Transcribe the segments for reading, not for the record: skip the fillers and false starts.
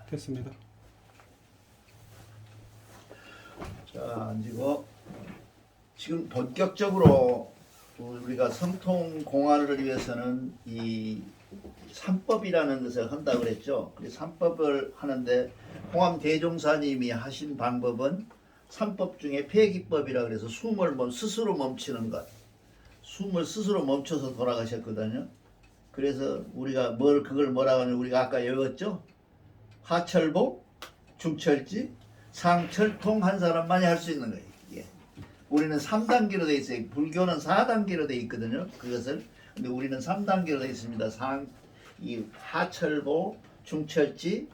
됐습니다. 자, 앉고 지금 본격적으로 우리가 성통 공화를 위해서는 이 삼법이라는 것을 한다고 그랬죠. 그 삼법을 하는데 홍암 대종사님이 하신 방법은 삼법 중에 폐기법이라 그래서 숨을 스스로 멈추는 것, 숨을 스스로 멈춰서 돌아가셨거든요. 그래서 우리가 그걸 뭐라고 하냐면 우리가 아까 외웠죠. 하철보, 중철지, 상철통 한 사람만이 할 수 있는 거예요. 예. 우리는 3단계로 되어 있어요. 불교는 4단계로 되어 있거든요. 그것을. 근데 우리는 3단계로 되어 있습니다. 이 하철보, 중철지,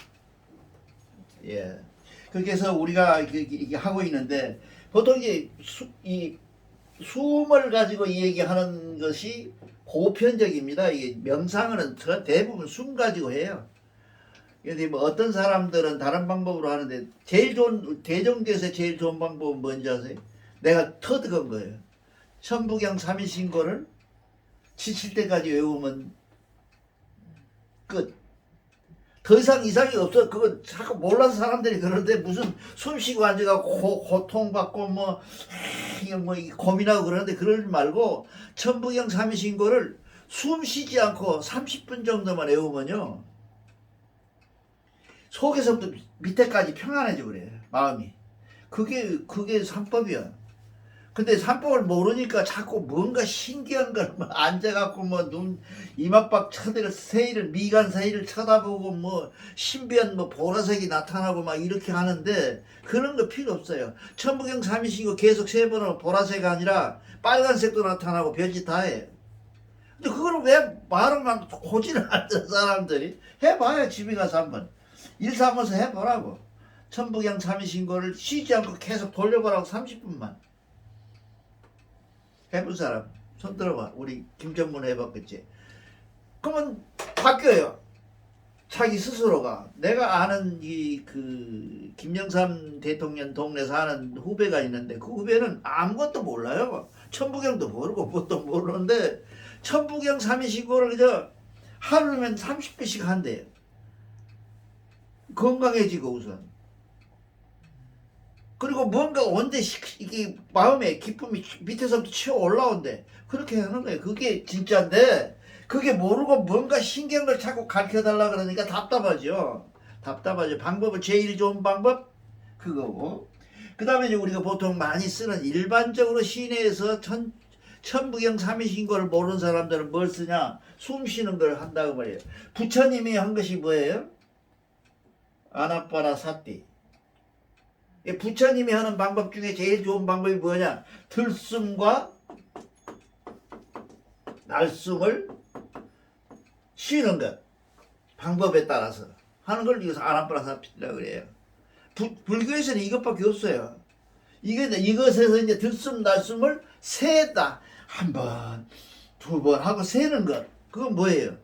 예. 그렇게 해서 우리가 이게 하고 있는데 보통 이 숨을 가지고 얘기하는 것이 보편적입니다. 이게 명상은 대부분 숨 가지고 해요. 근데 뭐 어떤 사람들은 다른 방법으로 하는데 제일 좋은 대종교에서 제일 좋은 방법은 뭔지 아세요? 내가 터득한 거예요. 천부경 삼일신고를 지칠 때까지 외우면 끝. 더 이상 이상이 없어. 그건 자꾸 몰라서 사람들이 그러는데 무슨 숨 쉬고 앉아가고 고통받고 고민하고 그러는데 그러지 말고 천부경 삼일신고를 숨 쉬지 않고 30분 정도만 외우면요. 속에서부터 밑에까지 평안해지고 그래요. 마음이. 그게 삼법이야. 근데 삼법을 모르니까 자꾸 뭔가 신기한 걸 앉아갖고 눈 이마박 쳐대고 미간 새이를 쳐다보고 신비한 보라색이 나타나고 막 이렇게 하는데 그런 거 필요 없어요. 천부경 삼이시고 계속 세 번 하면 보라색이 아니라 빨간색도 나타나고 별짓 다 해. 근데 그걸 왜 말을만 고지를 않는 사람들이 해봐요. 집에 가서 한번. 일 삼아서 해보라고. 천부경 삼이신고를 쉬지 않고 계속 돌려보라고 30분만. 해본 사람 손 들어봐. 우리 김정문 해봤겠지. 그러면 바뀌어요. 자기 스스로가. 내가 아는 김영삼 대통령 동네 사는 후배가 있는데 그 후배는 아무것도 몰라요. 천부경도 모르고 뭣도 모르는데 천부경 삼이신고를 그저 하루면 30분씩 한대요. 건강해지고 우선. 그리고 뭔가 언제 이게 마음에 기쁨이 밑에서부터 치어 올라온대. 그렇게 하는 거예요. 그게 진짜인데 그게 모르고 뭔가 신기한 걸 자꾸 가르쳐달라 그러니까 답답하죠. 답답하죠. 방법은 제일 좋은 방법 그거고. 그 다음에 이제 우리가 보통 많이 쓰는 일반적으로 시내에서 천부경 삼이신고를 모르는 사람들은 뭘 쓰냐? 숨 쉬는 걸 한다고 말이에요. 부처님이 한 것이 뭐예요? 아나빠나 사띠. 부처님이 하는 방법 중에 제일 좋은 방법이 뭐냐? 들숨과 날숨을 쉬는 것. 방법에 따라서 하는 걸 이것을 아나빠나사피라고 그래요. 불교에서는 이것밖에 없어요. 이것에서 이제 들숨, 날숨을 세다. 한 번, 두 번 하고 세는 것. 그건 뭐예요?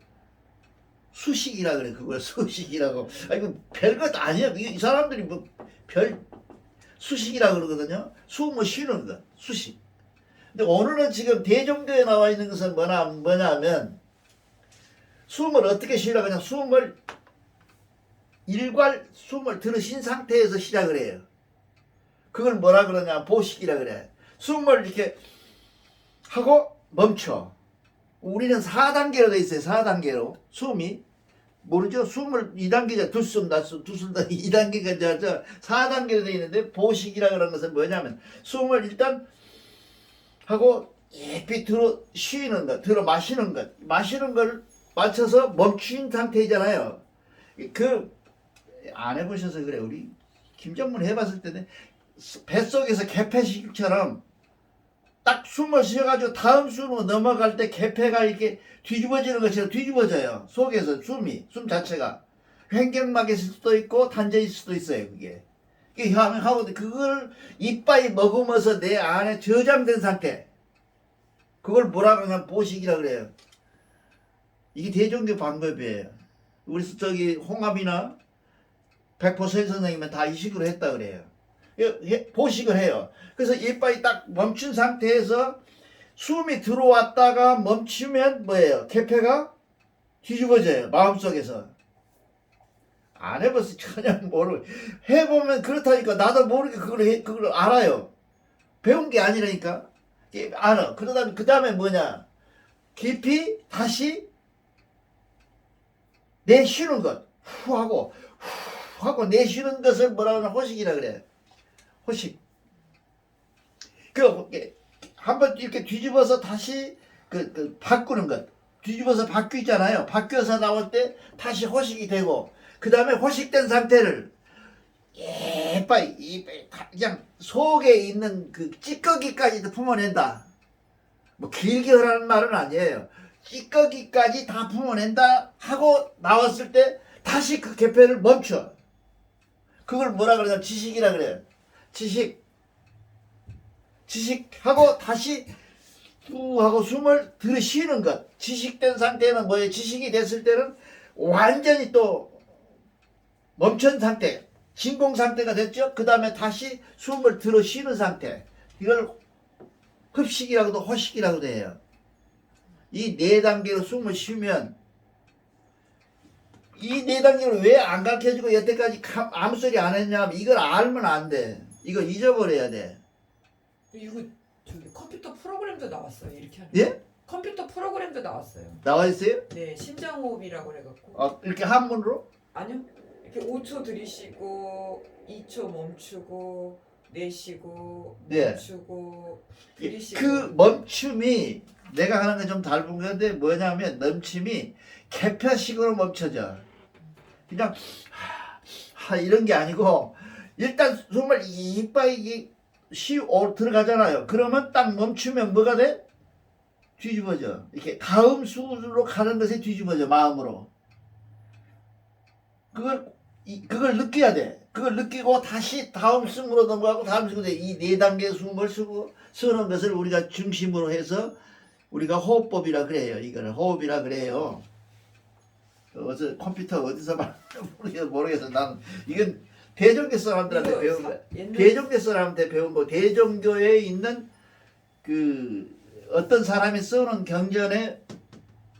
수식이라 그래. 그걸 수식이라고. 이거 별것 아니야. 이 사람들이 수식이라 그러거든요. 숨을 쉬는 것. 수식. 근데 오늘은 지금 대종교에 나와 있는 것은 뭐냐면 숨을 어떻게 쉬려고 그냥 숨을 들으신 상태에서 시작을 해요. 그걸 뭐라 그러냐? 보식이라 그래. 숨을 이렇게 하고 멈춰. 우리는 4단계로 돼 있어요. 4단계로. 숨이. 모르죠? 숨을 2단계자 들숨, 날숨, 두숨, 2단계가 이제 4단계로 돼 있는데 보식이라 그러는 것은 뭐냐면 숨을 일단 하고 깊이 들어 쉬는 것, 들어 마시는 것. 마시는 걸 맞춰서 멈춘 상태이잖아요. 안 해보셔서 그래. 우리 김정문 해봤을 때는 뱃속에서 개폐식처럼 딱 숨을 쉬어가지고 다음 숨으로 넘어갈 때 개폐가 이렇게 뒤집어지는 것처럼 뒤집어져요. 속에서 숨 자체가. 횡격막일 수도 있고 단전일 수도 있어요. 그게 하고 그걸 이빨이 머금어서 내 안에 저장된 상태. 그걸 뭐라고 하냐면 보식이라 그래요. 이게 대종교 방법이에요. 우리 홍합이나 백포설 선생님은 다 이 식으로 했다 그래요. 보식을 해요. 그래서 이빨이 딱 멈춘 상태에서 숨이 들어왔다가 멈추면 뭐예요? 개폐가 뒤집어져요. 마음속에서. 안 해봐서 전혀 모르고 해보면 그렇다니까. 나도 모르게 그걸 알아요. 배운 게 아니라니까. 알아. 그러다 그 다음에 뭐냐, 깊이 다시 내쉬는 것. 후 하고 내쉬는 것을 뭐라 그러나 호식이라 그래. 호식. 한번 이렇게 뒤집어서 다시 바꾸는 것. 뒤집어서 바뀌잖아요. 바뀌어서 나올 때 다시 호식이 되고, 그 다음에 호식된 상태를 그냥 속에 있는 그 찌꺼기까지도 품어낸다. 뭐 길게 하라는 말은 아니에요. 찌꺼기까지 다 품어낸다 하고 나왔을 때 다시 그 개폐를 멈춰. 그걸 뭐라 그러냐, 지식이라 그래요. 지식하고 다시 후 하고 숨을 들이쉬는 것. 지식된 상태는 뭐예요? 지식이 됐을 때는 완전히 또 멈춘 상태, 진공 상태가 됐죠. 그 다음에 다시 숨을 들이쉬는 상태. 이걸 흡식이라고도 호식이라고도 해요. 이 네 단계로 숨을 쉬면, 이 네 단계를 왜 안 가르쳐주고 여태까지 아무 소리 안 했냐면, 이걸 알면 안 돼. 이거 잊어버려야 돼. 이거 저기 컴퓨터 프로그램도 나왔어요. 이렇게 하는. 예? 컴퓨터 프로그램도 나왔어요. 나와 있어요? 네, 심장호흡이라고 해갖고. 이렇게 한문으로? 아니요. 이렇게 5초 들이쉬고 2초 멈추고 내쉬고 네. 멈추고 들이쉬고. 그 멈춤이 내가 하는 건 좀 다른 건데 뭐냐면, 멈춤이 개폐식으로 멈춰져. 그냥 이런 게 아니고, 일단 숨을 이빨이 들어가잖아요. 그러면 딱 멈추면 뭐가 돼? 뒤집어져. 이렇게 다음 수로 가는 것에 뒤집어져, 마음으로. 그걸 느껴야 돼. 그걸 느끼고 다시 다음 숨으로 넘어가고 다음 숨으로 돼. 이 네 단계 숨을 쓰는 것을 우리가 중심으로 해서 우리가 호흡법이라 그래요. 이거를 호흡이라 그래요. 어디서 컴퓨터 어디서 모르겠어. 나는 이건 대종교 사람들한테 배운 거야. 대종교 사람한테 배운 거. 대종교에 있는 그 어떤 사람이 쓰는 경전에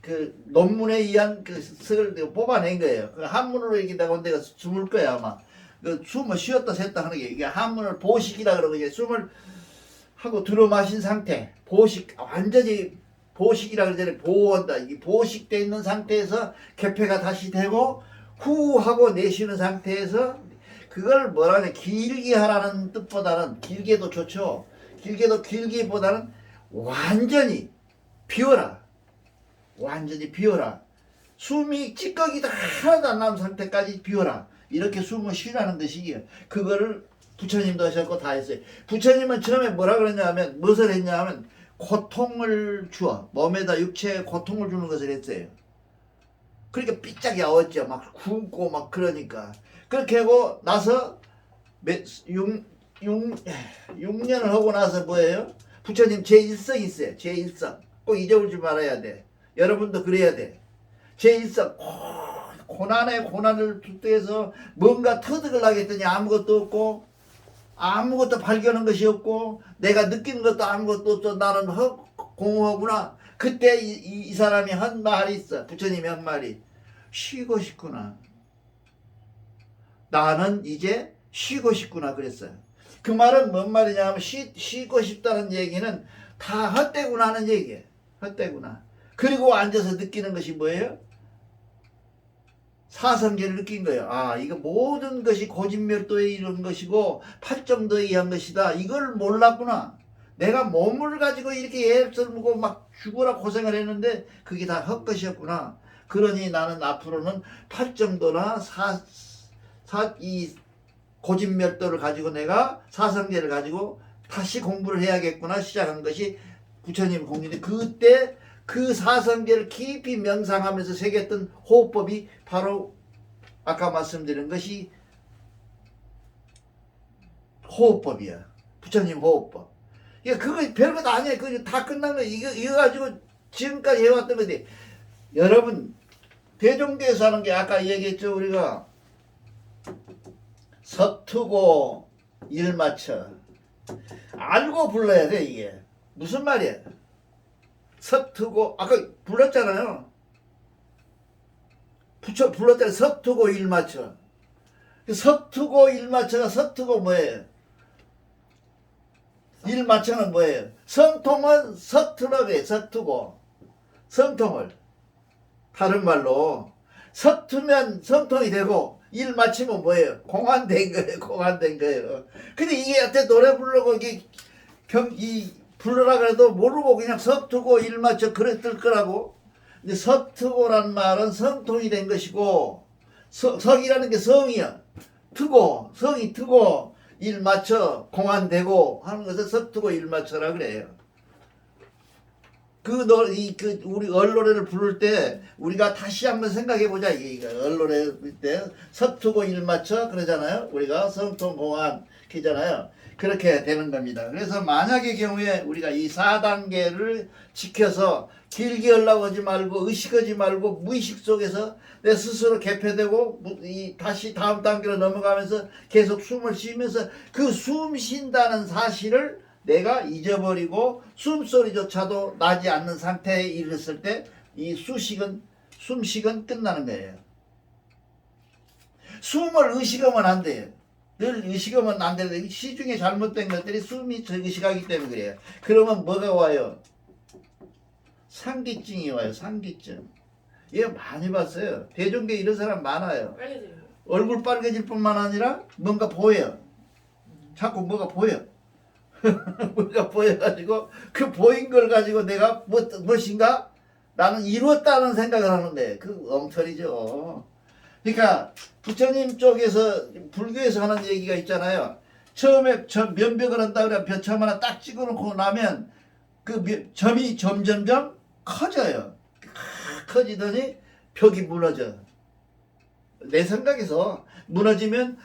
그 논문에 의한 그 석을 뽑아낸 거예요. 그 한문으로 얘기한다고 내가 숨을 거야 아마. 그 숨을 쉬었다 쉬었다 하는 게, 이게 한문을 보식이라 그러고, 이게 숨을 하고 들어 마신 상태, 보식, 완전히 보식이라 그러잖아요. 보온다. 이게 보식돼 있는 상태에서 개폐가 다시 되고, 후 하고 내쉬는 상태에서, 그걸 뭐라냐, 길게 하라는 뜻보다는, 길게도 좋죠. 길게보다는 완전히 비워라. 완전히 비워라. 숨이 찌꺼기도 하나도 안 남은 상태까지 비워라. 이렇게 숨을 쉬라는 뜻이에요. 그거를 부처님도 하셨고 다 했어요. 부처님은 처음에 뭐라 그랬냐면, 무엇을 했냐면 고통을 주어, 몸에다 육체에 고통을 주는 것을 했어요. 그러니까 삐짝 야웠죠. 막 굶고 막. 그러니까 그렇게 하고 나서 6년을 하고 나서 뭐예요? 부처님 제1성 있어요. 제1성 꼭 잊어버리지 말아야 돼. 여러분도 그래야 돼. 제1성, 고난에 고난을 투해서 뭔가 터득을 하겠더니 아무것도 없고, 아무것도 발견한 것이 없고, 내가 느끼는 것도 아무것도 없어. 나는 공허구나. 그때 이 사람이 한 말이 있어. 부처님이 한 말이, 쉬고 싶구나. 나는 이제 쉬고 싶구나 그랬어요. 그 말은 뭔 말이냐면, 쉬고 싶다는 얘기는 다 헛되구나 하는 얘기예요. 헛되구나. 그리고 앉아서 느끼는 것이 뭐예요? 사성계를 느낀 거예요. 아, 이거 모든 것이 고진멸도에 이른 것이고 팔정도에 의한 것이다. 이걸 몰랐구나. 내가 몸을 가지고 이렇게 애쓰고 막 죽으라 고생을 했는데 그게 다 헛것이었구나. 그러니 나는 앞으로는 팔정도나 이 고진멸도를 가지고 내가 사성계를 가지고 다시 공부를 해야겠구나 시작한 것이 부처님 공인데, 그때 그 사성계를 깊이 명상하면서 새겼던 호흡법이 바로 아까 말씀드린 것이 호흡법이야. 부처님 호흡법. 그거 별것 아니야. 그거 다 끝난 거야. 이거 가지고 지금까지 해왔던 건데, 여러분 대종교에서 하는 게 아까 얘기했죠. 우리가 서투고 일 맞춰. 알고 불러야 돼. 이게 무슨 말이야? 서투고, 아까 불렀잖아요. 불렀잖아요. 서투고 일 맞춰. 그 서투고 일마처가 서투고 뭐예요? 일마처는 뭐예요? 성통은 서투라고 해요. 서투고 성통을 다른 말로 서투면 성통이 되고 일 마치면 뭐예요? 공안된 거예요. 공안된 거예요. 근데 이게 여태 노래 부르고 이게 이 불러라 그래도 모르고 그냥 서투고 일 맞춰 그랬을 거라고. 근데 서투고란 말은 성통이 된 것이고 성이라는 게 성이야. 트고 성이 트고 일 맞춰 공안되고 하는 것을 서투고 일 맞춰라 그래요. 우리 얼노래를 부를 때 우리가 다시 한번 생각해 보자. 이게 얼노래 부를 때 서투고 일 맞춰 그러잖아요. 우리가 성통 공안 기잖아요. 그렇게 되는 겁니다. 그래서 만약의 경우에 우리가 이 4단계를 지켜서 길게 하려고 하지 말고 의식하지 말고 무의식 속에서 내 스스로 개폐되고 다시 다음 단계로 넘어가면서 계속 숨을 쉬면서 그 숨 쉰다는 사실을 내가 잊어버리고 숨소리조차도 나지 않는 상태에 이르렀을 때 이 숨식은 끝나는 거예요. 숨을 의식하면 안 돼요. 늘 의식하면 안 되는데 시중에 잘못된 것들이 숨이 의식하기 때문에 그래요. 그러면 뭐가 와요? 상기증이 와요. 상기증. 이거 많이 봤어요. 대종교에 이런 사람 많아요. 빨개지는 거. 얼굴 빨개질 뿐만 아니라 뭔가 보여. 자꾸 뭐가 보여. 뭐가 보여가지고 그 보인 걸 가지고 내가 무엇인가 나는 이루었다는 생각을 하는데 그 엉터리죠. 그러니까 부처님 쪽에서 불교에서 하는 얘기가 있잖아요. 처음에 면벽을 한다 그래 벼참 하나 딱 찍어놓고 나면 그 점이 점점점 커져요. 커지더니 벽이 무너져. 내 생각에서 무너지면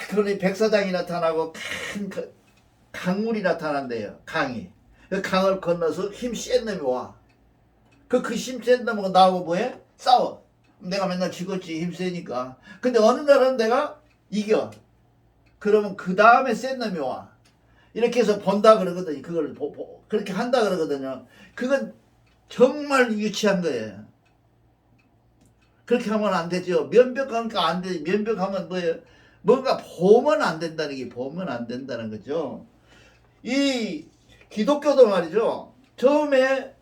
그러니 백사장이 나타나고 큰 강물이 나타난대요. 강이. 그 강을 건너서 힘 센 놈이 와. 그 힘 센 놈하고 나하고 뭐해? 싸워. 내가 맨날 지겠지. 힘 세니까. 근데 어느 날은 내가 이겨. 그러면 그 다음에 센 놈이 와. 이렇게 해서 본다 그러거든요. 그걸 그렇게 한다 그러거든요. 그건 정말 유치한 거예요. 그렇게 하면 안 되죠. 면벽하니까 안 되지. 면벽하면 뭐예요? 뭔가 보면 안 된다는 게 보면 안 된다는 거죠. 이 기독교도 말이죠. 처음에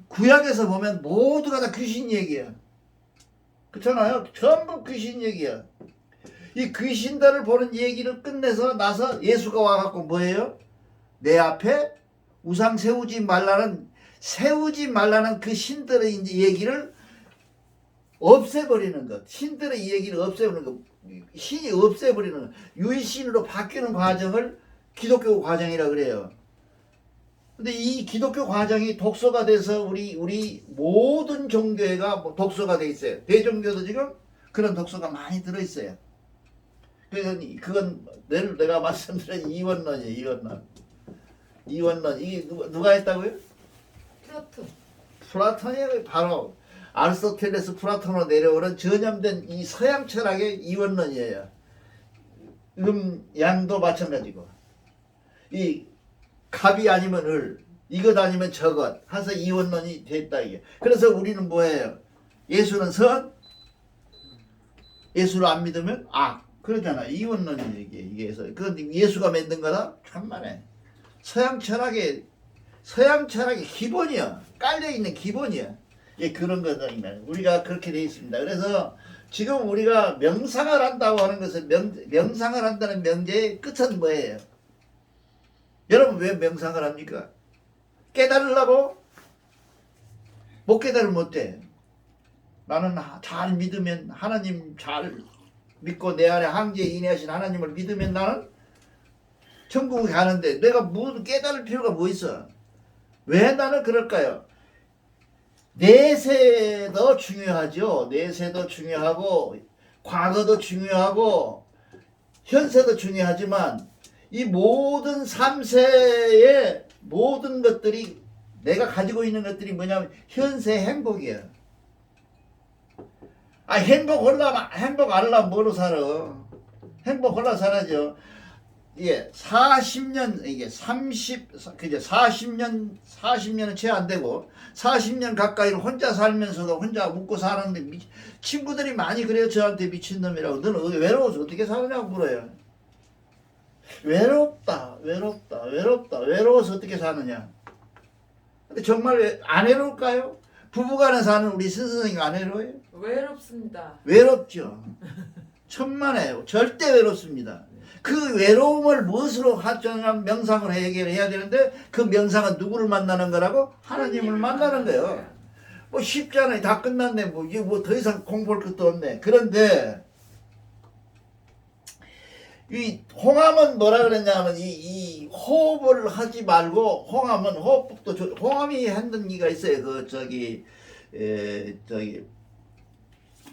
구약에서 보면 모두가 다 귀신 얘기야. 그렇잖아요. 전부 귀신 얘기야. 이 귀신들을 보는 얘기를 끝내서 나서 예수가 와갖고 뭐예요? 내 앞에 우상 세우지 말라는 그 신들의 이제 얘기를 없애버리는 것. 신들의 얘기를 없애버리는 것. 신이 없애버리는 것. 유일신으로 바뀌는 과정을 기독교 과정이라 그래요. 근데 이 기독교 과정이 독서가 돼서 우리 모든 종교가 독서가 돼 있어요. 대종교도 지금 그런 독서가 많이 들어있어요. 그래서 그건 내가 말씀드린 이원론이에요. 이원론. 이게 누가 했다고요? 플라톤이 바로 아리스토텔레스 플라톤으로 내려오는 전염된 이 서양 철학의 이원론이에요. 양도 마찬가지고. 이 갑이 아니면 을, 이것 아니면 저것 해서 이원론이 됐다 이게. 그래서 우리는 뭐예요? 예수는 선, 예수를 안 믿으면 악. 그러잖아. 이원론이 이게 해서 그건 예수가 만든 거다. 참만해. 서양 철학의 기본이야. 깔려 있는 기본이야. 예, 그런 거다. 우리가 그렇게 돼 있습니다. 그래서 지금 우리가 명상을 한다고 하는 것은 명상을 한다는 명제의 끝은 뭐예요? 여러분 왜 명상을 합니까? 깨달으려고? 못 깨달으면 어때? 나는 잘 믿으면 하나님 잘 믿고 내 안에 항지에 인해하신 하나님을 믿으면 나는 천국에 가는데 내가 뭐 깨달을 필요가 뭐 있어? 왜 나는 그럴까요? 내세도 중요하죠. 내세도 중요하고 과거도 중요하고 현세도 중요하지만 이 모든 3세의 모든 것들이 내가 가지고 있는 것들이 뭐냐면 현세 행복이야. 행복 안 하려면 뭐로 살아? 행복 홀라 살아죠. 예, 40년 이게 40년은 채 안 되고 40년 가까이를 혼자 살면서도 혼자 묵고 사는데 친구들이 많이 그래요. 저한테 미친놈이라고. 너는 외로워서 어떻게 사느냐고 물어요. 외로워서 어떻게 사느냐. 근데 정말 안 외로울까요? 부부간에 사는 우리 선생님 안 외로워요? 외롭습니다. 외롭죠. 천만에요. 절대 외롭습니다. 그 외로움을 무엇으로 하자면 명상을 해결해야 되는데 그 명상은 누구를 만나는 거라고? 하나님을 만나는 거예요. 뭐 쉽잖아요. 다 끝났네. 뭐 이게 뭐 더 이상 공부할 것도 없네. 그런데 이 홍암은 뭐라 그랬냐면 이 호흡을 하지 말고 홍암은 호흡법도 홍암이 했던 기가 있어요. 그 저기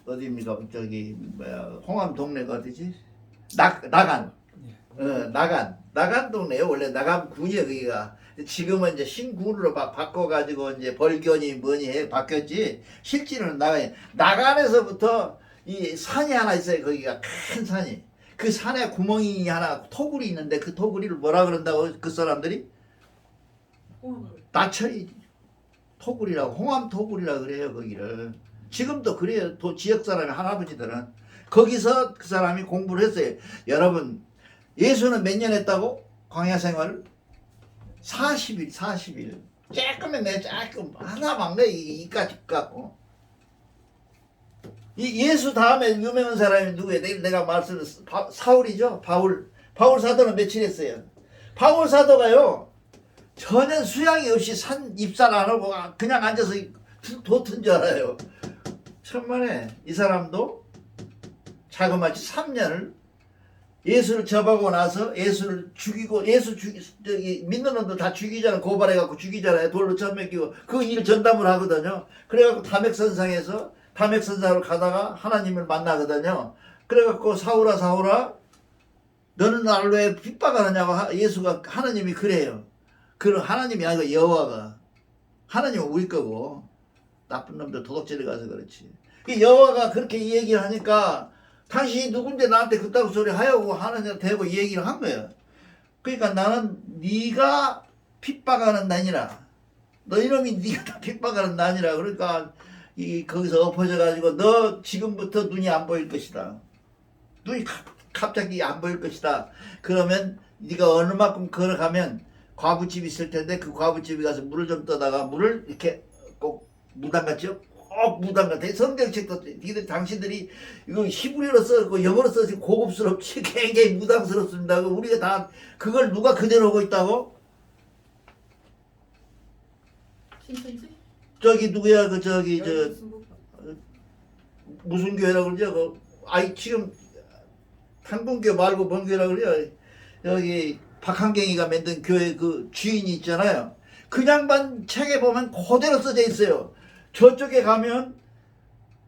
어디입니까? 저기 뭐야 홍암 동네가 어디지? 나간. 나간 동네요. 원래 나간군이요 거기가. 지금은 이제 신군으로 바꿔가지고 이제 벌견이 뭐니 해 바뀌었지. 실제로는 나간에서부터 이 산이 하나 있어요. 거기가 큰 산이. 그 산에 구멍이 하나 토굴이 있는데 그 토굴이를 뭐라 그런다고 그 사람들이? 나처리 토굴이라고 홍암 토굴이라고 그래요 거기를. 지금도 그래요. 지역 사람의 할아버지들은 거기서 그 사람이 공부를 했어요. 여러분 예수는 몇 년 했다고? 광야 생활을? 40일. 조금에 조금 하나 막내 이까지 갖고. 이 예수 다음에 유명한 사람이 누구예요? 내가 말씀을 사울이죠. 바울 사도는 며칠 했어요. 바울 사도가요 전혀 수양이 없이 산 입산 안 하고 그냥 앉아서 도튼 줄 알아요. 천만에 이 사람도 자그마치 3년을 예수를 접하고 나서 예수를 죽이고 믿는 놈들 다 죽이잖아. 고발해갖고 죽이잖아요. 돌로 쳐먹이고 그 일 전담을 하거든요. 그래갖고 담액선상에서 담액선상으로 가다가 하나님을 만나거든요. 그래갖고 사울아 너는 나를 왜 핍박하느냐고 예수가 하나님이 그래요. 그럼 하나님이 아니고 여호와가. 하나님은 우리 거고 나쁜 놈들 도둑질에 가서 그렇지. 여호와가 그렇게 얘기를 하니까 당신이 누군데 나한테 그따구 소리 하려고 하느냐 대고 얘기를 한 거예요. 그러니까 나는 네가 핍박하는 나니라. 너 이놈이 네가 다 핍박하는 나니라. 그러니까 거기서 엎어져 가지고 너 지금부터 눈이 안 보일 것이다. 눈이 갑자기 안 보일 것이다. 그러면 네가 어느 만큼 걸어가면 과부집이 있을 텐데 그 과부집에 가서 물을 좀 떠다가 물을 이렇게 꼭 무당 같죠? 꼭 무당 같아. 성경책도 니들 당신들이 이거 히브리어로 써고 영어로 써서 고급스럽지 굉장히 무당스럽습니다. 우리가 다 그걸 누가 그대로 하고 있다고? 신천지? 저기 누구야 그 저기 무슨 교회라고 그러죠? 지금 한국교 말고 뭔 교회라고 그래요? 여기 박한경이가 만든 교회 그 주인이 있잖아요. 그 양반 책에 보면 그대로 써져 있어요. 저쪽에 가면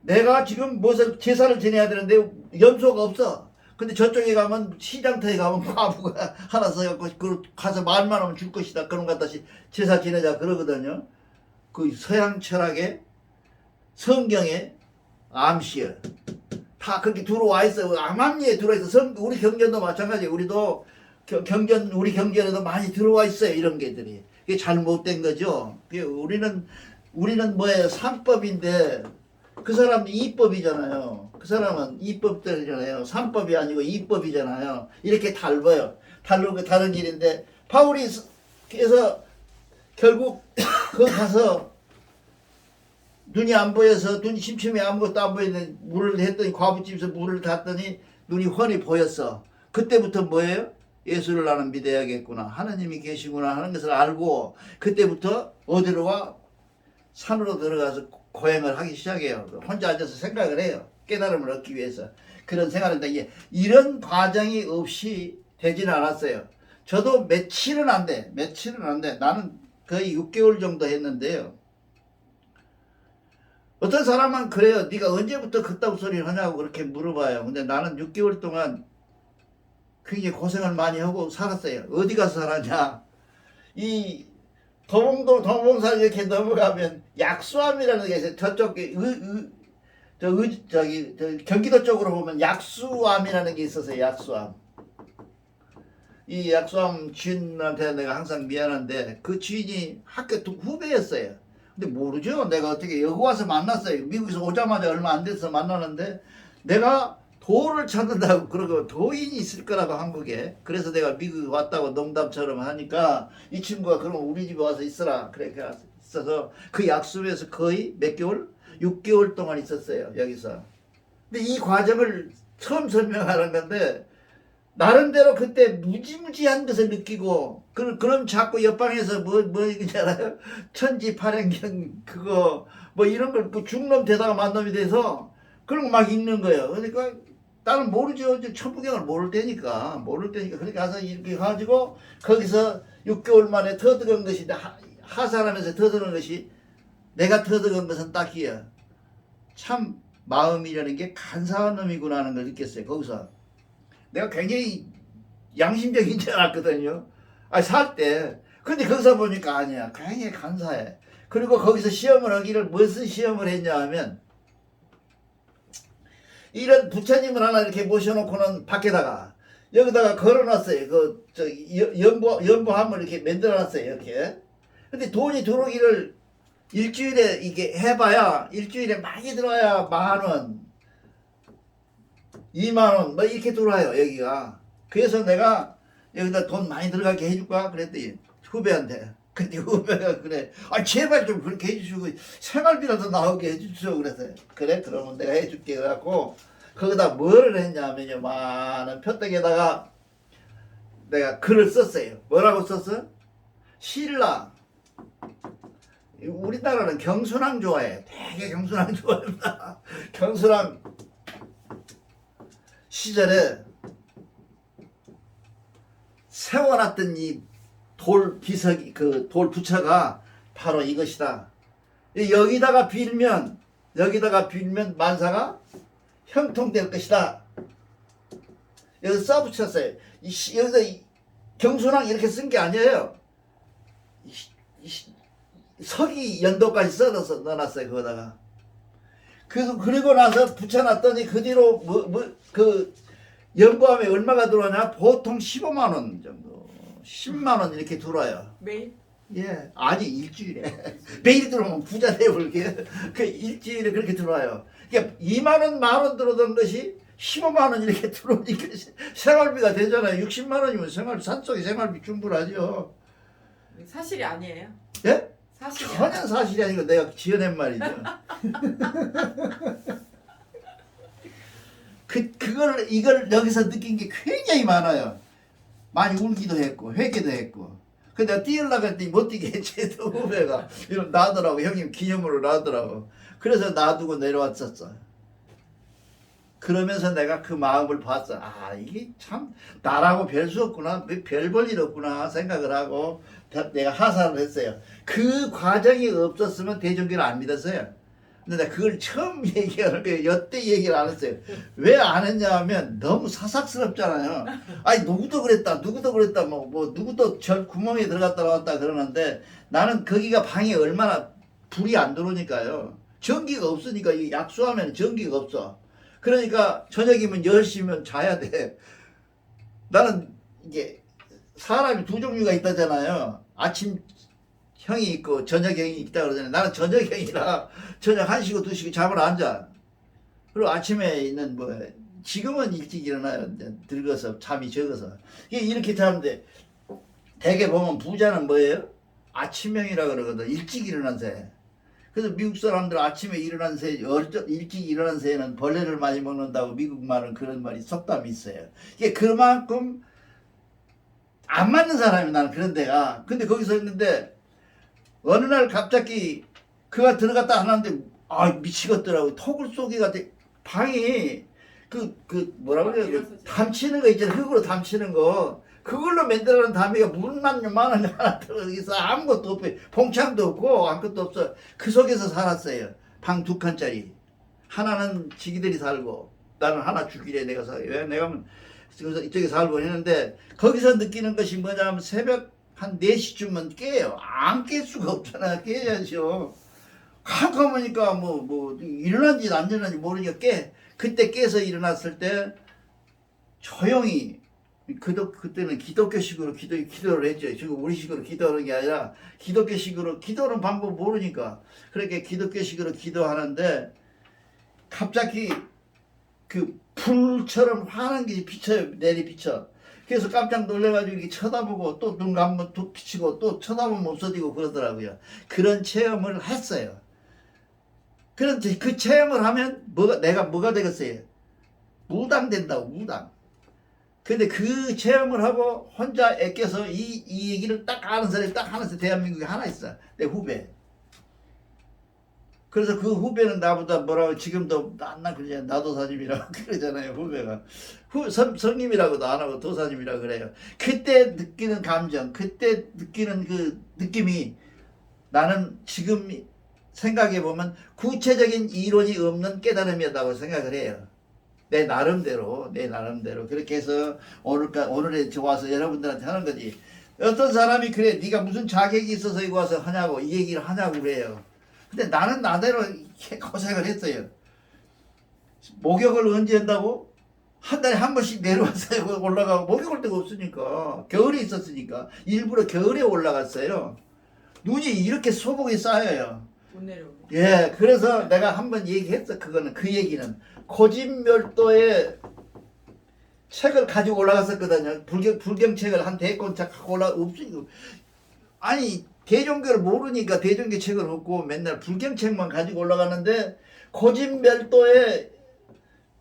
내가 지금 무엇을 제사를 지내야 되는데 염소가 없어. 근데 저쪽에 가면 시장터에 가면 과부가 하나 써갖고 가서 말만 하면 줄 것이다. 그런 것 같이 제사 지내자 그러거든요. 그 서양 철학에 성경에 암시어 다 그렇게 들어와 있어요. 암암리에 들어와 있어. 우리 경전도 마찬가지예요. 우리도 우리 경전에도 많이 들어와 있어요. 이런 게들이. 그게 잘못된 거죠. 우리는 뭐예요? 삼법인데 그 사람은 이법이잖아요. 그 사람은 이법들이잖아요. 삼법이 아니고 이법이잖아요. 이렇게 달라요. 다른 길인데 바울이 그래서 결국 거기 가서 눈이 안 보여서 눈이 침침해 아무것도 안 보이는데 물을 했더니 과부집에서 물을 탔더니 눈이 훤히 보였어. 그때부터 뭐예요? 예수를 나는 믿어야겠구나. 하나님이 계시구나 하는 것을 알고 그때부터 어디로 와? 산으로 들어가서 고행을 하기 시작해요. 혼자 앉아서 생각을 해요. 깨달음을 얻기 위해서. 그런 생활인데 이런 과정이 없이 되지는 않았어요. 저도 며칠은 안 돼. 나는 거의 6개월 정도 했는데요. 어떤 사람은 그래요. 네가 언제부터 그따구 소리를 하냐고 그렇게 물어봐요. 근데 나는 6개월 동안 굉장히 고생을 많이 하고 살았어요. 어디 가서 살았냐? 이 도봉산 이렇게 넘어가면 약수암이라는 게 있어요. 저쪽에 경기도 쪽으로 보면 약수암이라는 게 있었어요. 약수암. 이 약수함 주인한테 내가 항상 미안한데 그 주인이 학교 후배였어요. 근데 모르죠. 내가 어떻게 여기 와서 만났어요. 미국에서 오자마자 얼마 안 돼서 만나는데 내가 돌을 찾는다고 그러고 도인이 있을 거라고 한국에. 그래서 내가 미국에 왔다고 농담처럼 하니까 이 친구가 그럼 우리 집에 와서 있어라. 그래 있어서 그 약수에서 거의 몇 개월? 6개월 동안 있었어요. 여기서. 근데 이 과정을 처음 설명하는 건데 나름대로 그때 무지무지한 것을 느끼고 그럼 자꾸 옆방에서 뭐 있잖아요. 천지팔행경 그거 뭐 이런 걸 그 중놈 되다가 만놈이 돼서 그런 거 막 읽는 거예요. 그러니까 나는 모르죠. 천부경을 모를 때니까 그렇게 가서 이렇게 가지고 거기서 6개월 만에 터득한 것이 하산하면서 터득한 것이 내가 터득한 것은 딱이야. 참 마음이라는 게 간사한 놈이구나 하는 걸 느꼈어요. 거기서 내가 굉장히 양심적인 줄 알았거든요. 살 때. 근데 거기서 보니까 아니야. 굉장히 간사해. 그리고 거기서 시험을 하기를 무슨 시험을 했냐 하면 이런 부처님을 하나 이렇게 모셔놓고는 밖에다가 여기다가 걸어놨어요. 연보함을 이렇게 만들어놨어요. 이렇게. 근데 돈이 들어오기를 일주일에 이게 해봐야 일주일에 많이 들어와야 10,000원, 20,000원 뭐 이렇게 들어와요. 여기가. 그래서 내가 여기다 돈 많이 들어가게 해줄까 그랬더니 후배한테. 근데 후배가 그래. 제발 좀 그렇게 해주시고 생활비라도 나오게 해주시오. 그래서 그래 그러면 내가 해줄게. 그래갖고 거기다 뭐를 했냐면요. 많은 표떡에다가 내가 글을 썼어요. 뭐라고 썼어? 신라. 우리나라는 경순왕 좋아해. 되게 경순왕 좋아합니다. 경순왕 시절에 세워놨던 이 돌 비석이 그 돌 부처가 바로 이것이다. 여기다가 빌면 만사가 형통될 것이다. 여기서 써붙였어요. 여기서 경순왕 이렇게 쓴 게 아니에요. 서기 연도까지 써서 넣어놨어요. 거기다가. 그래서 그리고 나서 붙여놨더니 그 뒤로 그 연보함에 얼마가 들어오냐? 보통 15,000원 정도, 10,000원 이렇게 들어와요. 매일? 예, 아니 일주일에 매일 들어오면 부자 돼버리게. 그 일주일에 그렇게 들어와요. 그러니까 20,000원, 10,000원 들어오던 것이 15,000원 이렇게 들어오니까 생활비가 되잖아요. 60,000원이면 산속에 생활비 충분하죠. 사실이 아니에요. 예? 사실이 전혀 사실이 아니고 내가 지어낸 말이죠. 이걸 여기서 느낀 게 굉장히 많아요. 많이 울기도 했고 회개도 했고. 근데 내가 뛰으려고 했더니 못 뛰게 했지. 후배가 이런 놔두라고 형님 기념으로 놔두라고. 그래서 놔두고 내려왔었어. 그러면서 내가 그 마음을 봤어. 이게 참 나라고 별 수 없구나. 별 볼 일 없구나 생각을 하고 내가 하산을 했어요. 그 과정이 없었으면 대종교를 안 믿었어요. 근데 내가 그걸 처음 얘기하는 거예요. 여태 얘기를 안 했어요. 왜 안 했냐 하면 너무 사삭스럽잖아요. 누구도 그랬다 뭐 누구도 절 구멍에 들어갔다 나왔다 그러는데 나는 거기가 방에 얼마나 불이 안 들어오니까요. 전기가 없으니까 이 약수하면 전기가 없어. 그러니까 저녁이면 10시면 자야 돼. 나는 이게 사람이 두 종류가 있다잖아요. 아침 형이 있고 저녁 형이 있다 그러잖아요. 나는 저녁 형이라 저녁 1시고 2시고 잠을 안 자. 그리고 아침에 있는 지금은 일찍 일어나요. 늙어서 잠이 적어서. 이렇게 자는데 대개 보면 부자는 뭐예요? 아침형이라 그러거든. 일찍 일어난 새. 그래서 미국 사람들 아침에 일어난 새, 일찍 일어난 새는 벌레를 많이 먹는다고 미국 말은 그런 말이 속담이 있어요. 이게 그만큼 안 맞는 사람이 나는 그런 데가. 근데 거기서 있는데 어느 날 갑자기 그가 들어갔다 하는데 미치겠더라고. 톡을 쏘기가 방이 뭐라고 그래요? 담치는 거 있잖아요. 흙으로 담치는 거. 그걸로 만들어놓은 담배가 물만 요만한 거 하나 들어있어. 아무것도 없고 봉창도 없고 아무것도 없어. 그 속에서 살았어요. 방 2칸짜리. 하나는 지기들이 살고 나는 하나 주기래 내가 살고. 왜? 내가 그래서 이쪽에 살고 했는데 거기서 느끼는 것이 뭐냐면 새벽 한 4시쯤은 깨요. 안 깰 수가 없잖아. 깨야죠. 캄캄하니까 일어난지 안 일어난지 모르니까 깨. 그때 깨서 일어났을 때 조용히 그때는 기독교식으로 기도를 했죠. 지금 우리식으로 기도하는 게 아니라 기독교식으로 기도하는 방법 모르니까 그렇게 기독교식으로 기도하는데 갑자기 그 불처럼 환한 게 내리비쳐. 그래서 깜짝 놀래가지고 이렇게 쳐다보고 또 눈 감으면 툭 비치고 또 쳐다보면 없어지고 그러더라고요. 그런 체험을 했어요. 그런데 그 체험을 하면 내가 뭐가 되겠어요? 무당 된다고, 무당. 근데 그 체험을 하고 혼자 애껴서 이 얘기를 딱 아는 사람이 딱 하나 있어. 대한민국에 하나 있어. 내 후배. 그래서 그 후배는 나보다 뭐라고 지금도 만나 그러잖아요. 나도사님이라고 그러잖아요. 후배가. 성님이라고도 안 하고 도사님이라고 그래요. 그때 느끼는 감정, 그때 느끼는 그 느낌이 나는 지금 생각해 보면 구체적인 이론이 없는 깨달음이었다고 생각을 해요. 내 나름대로 그렇게 해서 오늘에 와서 여러분들한테 하는 거지. 어떤 사람이 그래, 네가 무슨 자격이 있어서 이거 와서 하냐고, 이 얘기를 하냐고 그래요. 근데 나는 나대로 고생을 했어요. 목욕을 언제 한다고? 한 달에 한 번씩 내려와서 올라가고, 목욕할 데가 없으니까, 겨울에 있었으니까 일부러 겨울에 올라갔어요. 눈이 이렇게 소복이 쌓여요. 못 내려오네. 예, 그래서 내가 한번 얘기했어. 그 얘기는 고진멸도의 책을 가지고 올라갔었거든요. 불경책을 한 대권 갖고 없으니까. 아니, 대종교를 모르니까 대종교 책을 없고 맨날 불경책만 가지고 올라가는데 고진멸도의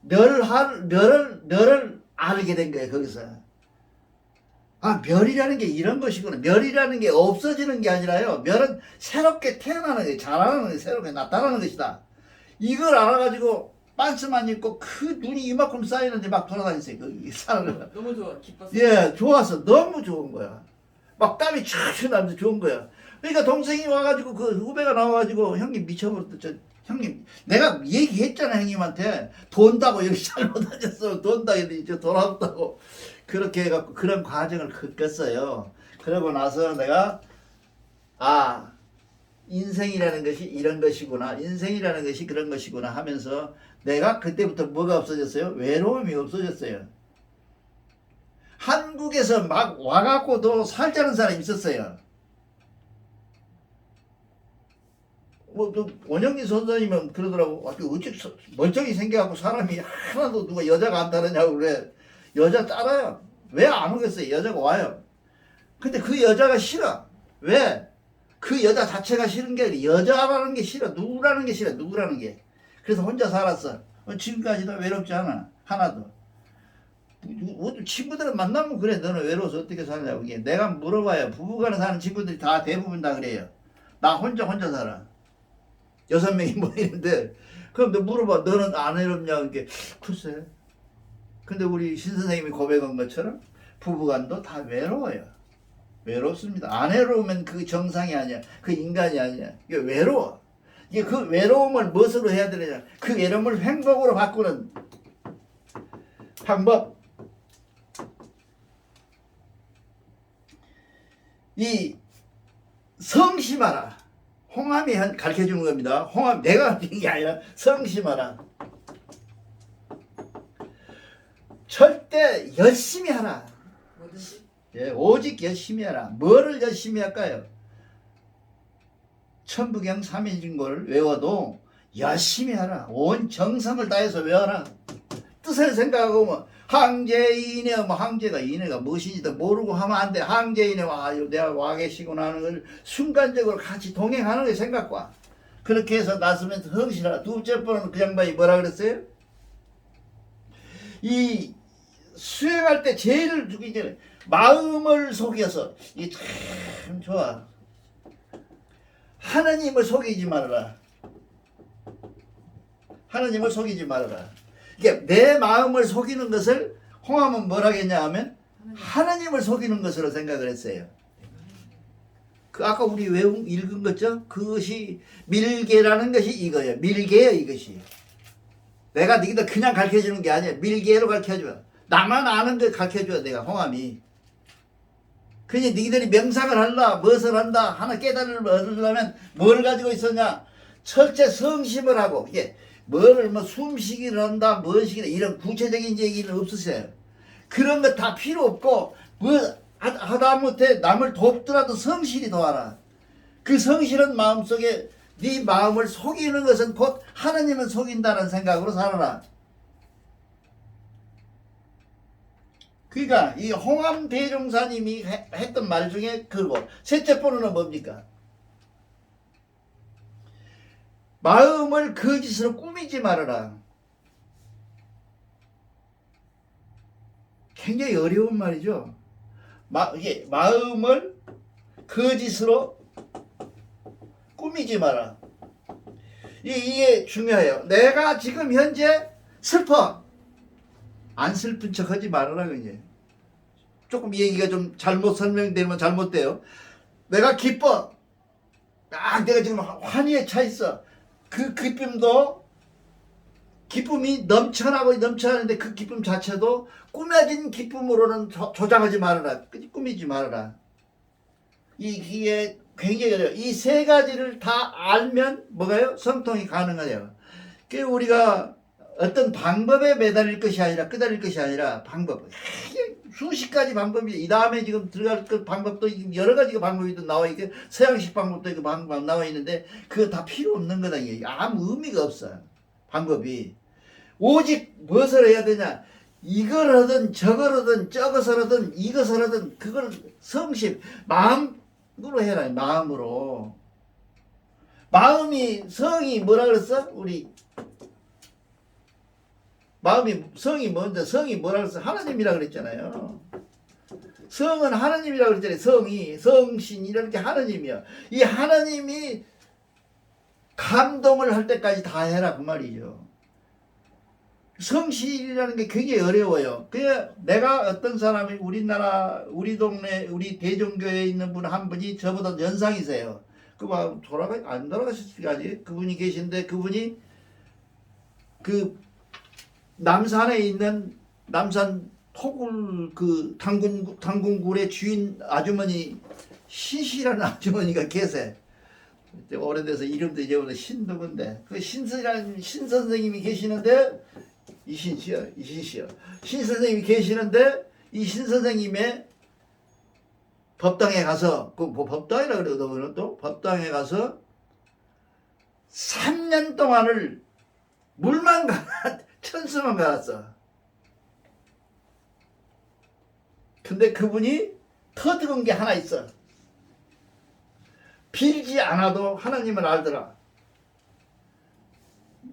멸을 알게 된 거예요. 거기서. 아, 멸이라는 게 이런 것이구나. 멸이라는 게 없어지는 게 아니라요. 멸은 새롭게 태어나는 게, 자라는 게, 새롭게 나타나는 것이다. 이걸 알아가지고 반스만 입고 그 눈이 이만큼 쌓이는데 막 돌아다녔어요. 그 사람을. 너무 좋아. 기뻤어. 예, 좋았어. 너무 좋은 거야. 막 땀이 촥촥 나면서 좋은 거야. 그러니까 동생이 와가지고 그 후배가 나와가지고 형님 미쳐버렸다. 형님 내가 얘기했잖아 형님한테 돈다고 여기 잘못 다녔어. 돈다 했더니 이제 돌아왔다고. 그렇게 해갖고 그런 과정을 겪었어요. 그러고 나서 내가 인생이라는 것이 이런 것이구나. 인생이라는 것이 그런 것이구나 하면서 내가 그때부터 뭐가 없어졌어요? 외로움이 없어졌어요. 한국에서 막 와갖고도 살자는 사람이 있었어요. 원영민 선생님은 그러더라고. 어찌 멀쩡히 생겨갖고 사람이 하나도 누가 여자가 안 따르냐고 그래. 여자 따라요. 왜 안 오겠어요? 여자가 와요. 근데 그 여자가 싫어. 왜? 그 여자 자체가 싫은 게 아니라 여자라는 게 싫어. 누구라는 게 싫어. 누구라는 게. 그래서 혼자 살았어. 지금까지도 외롭지 않아. 하나도. 친구들은 만나면 그래. 너는 외로워서 어떻게 사냐고. 이게 내가 물어봐요. 부부간에 사는 친구들이 다 대부분 다 그래요. 나 혼자 살아. 6명이 모이는데 그럼 너 물어봐. 너는 안 외롭냐? 이게 글쎄. 근데 우리 신 선생님이 고백한 것처럼 부부간도 다 외로워요. 외롭습니다. 안 외로우면 그 정상이 아니야. 그 인간이 아니야. 이게 외로워. 이게 그 외로움을 무엇으로 해야 되느냐. 그 외로움을 행복으로 바꾸는 방법. 이 성심하라. 홍함이 가르쳐주는 겁니다. 홍함 내가 가르치는 게 아니라 성심하라. 절대 열심히 하라. 뭐든지. 예, 오직 열심히 하라. 뭐를 열심히 할까요? 천부경 3인진고를 외워도 열심히 하라. 온 정성을 다해서 외워라. 뜻을 생각하고 뭐 항제인의 항제가 인해가 무엇인지도 모르고 하면 안 돼. 항제인의 내가 와 계시구나 하는 걸 순간적으로 같이 동행하는 게 생각과 그렇게 해서 나서면서 흥신하라. 두째 번은 그 양반이 뭐라 그랬어요? 이 수행할 때 제일 이제 마음을 속여서 이게 참 좋아. 하나님을 속이지 말아라. 하나님을 속이지 말아라. 이게 내 마음을 속이는 것을 홍함은 뭐라 했냐 하면 하나님을 속이는 것으로 생각을 했어요. 그 아까 우리 읽은 거죠? 그것이 밀계라는 것이 이거예요. 밀계예요, 이것이. 내가 너희들 그냥 가르쳐주는 게 아니야. 밀계로 가르쳐줘. 나만 아는 걸 가르쳐줘, 내가 홍함이. 그냥 너희들이 명상을 한다, 무엇을 한다, 하나 깨달음을 얻으려면 뭘 가지고 있었냐? 철제 성심을 하고, 이게 뭐를 숨쉬기를 한다, 무엇이기를 이런 구체적인 얘기는 없으세요. 그런 거 다 필요 없고 뭐 하다못해 남을 돕더라도 성실히 도와라. 그 성실한 마음속에 네 마음을 속이는 것은 곧 하나님을 속인다는 생각으로 살아라. 그러니까 이 홍암 대종사님이 했던 말 중에 그거 셋째 번호는 뭡니까? 마음을 거짓으로 꾸미지 말아라. 굉장히 어려운 말이죠. 이게 마음을 거짓으로 꾸미지 마라. 이게 중요해요. 내가 지금 현재 슬퍼. 안 슬픈 척 하지 말아라. 그게 조금 이 얘기가 좀 잘못 설명되면 잘못돼요. 내가 기뻐. 내가 지금 환희에 차 있어. 그 기쁨이 넘쳐나는데 그 기쁨 자체도 꾸며진 기쁨으로는 조장하지 말아라. 꾸미지 말아라. 이게 굉장히 어려워요. 이 세 가지를 다 알면 뭐가요? 성통이 가능해요. 그 우리가 어떤 방법에 매달릴 것이 아니라 끄달릴 것이 아니라 방법. 수십 가지 방법이 이 다음에 지금 들어갈 그 방법도 여러 가지 방법이 나와 있고 서양식 방법도 있고 방법 나와 있는데 그거 다 필요 없는 거다. 이게 아무 의미가 없어요. 방법이 오직 무엇을 해야 되냐? 이걸 하든 저걸 하든 저것을 하든 이것을 하든 그걸 성심 마음으로 해라. 마음으로. 마음이 성이 뭐라 그랬어? 우리 마음이 성이 뭔데? 성이 뭐라 그랬어? 하나님이라 그랬잖아요. 성은 하나님이라 그랬잖아요. 성이 성신 이렇게 하나님이야. 이 하나님이 감동을 할 때까지 다 해라 그 말이죠. 성실이라는 게 굉장히 어려워요. 그냥 내가 어떤 사람이 우리나라 우리 동네 우리 대종교에 있는 분 한 분이 저보다 연상이세요. 안 돌아가셨을까지 그분이 계신데 그분이 그 남산에 있는 남산 토굴 그 당군굴의 주인 아주머니 신씨라는 아주머니가 계세요. 오래돼서 이름도 잊어버려 신누군데 그 신선이라는 신 선생님이 계시는데 이신씨요. 신 선생님이 계시는데 이 신 선생님의 법당에 가서 뭐 법당이라 그래도 또 법당에 가서 3년 동안을 물만 천수만 갈았어. 근데 그분이 터득한 게 하나 있어. 빌지 않아도 하나님을 알더라.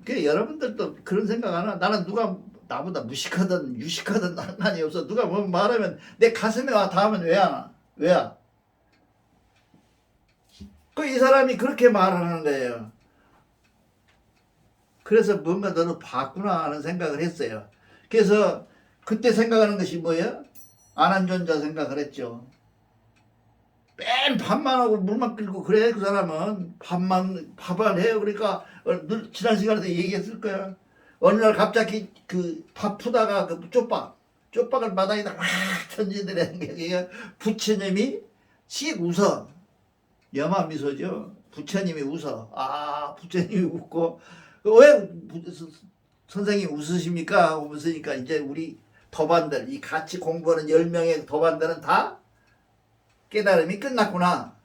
그 여러분들도 그런 생각 안 하나? 나는 누가 나보다 무식하든 유식하든 상관이 없어. 누가 뭐 말하면 내 가슴에 와 닿으면 왜 안 와? 왜야? 이 사람이 그렇게 말하는 거예요. 그래서 뭔가 너는 봤구나 하는 생각을 했어요. 그래서 그때 생각하는 것이 뭐예요? 안한존자 생각을 했죠. 맨 밥만 하고 물만 끓고 그래. 그 사람은 밥만 해요. 그러니까 늘 지난 시간에도 얘기했을 거야. 어느 날 갑자기 그 밥 푸다가 그 쪽박을 바닥에다 확 던지더라는 게 부처님이 씩 웃어. 염한 미소죠. 부처님이 웃어. 부처님이 웃고 왜 선생님 웃으십니까? 하고 웃으니까 이제 우리 도반들 이 같이 공부하는 10명의 도반들은 다 깨달음이 끝났구나.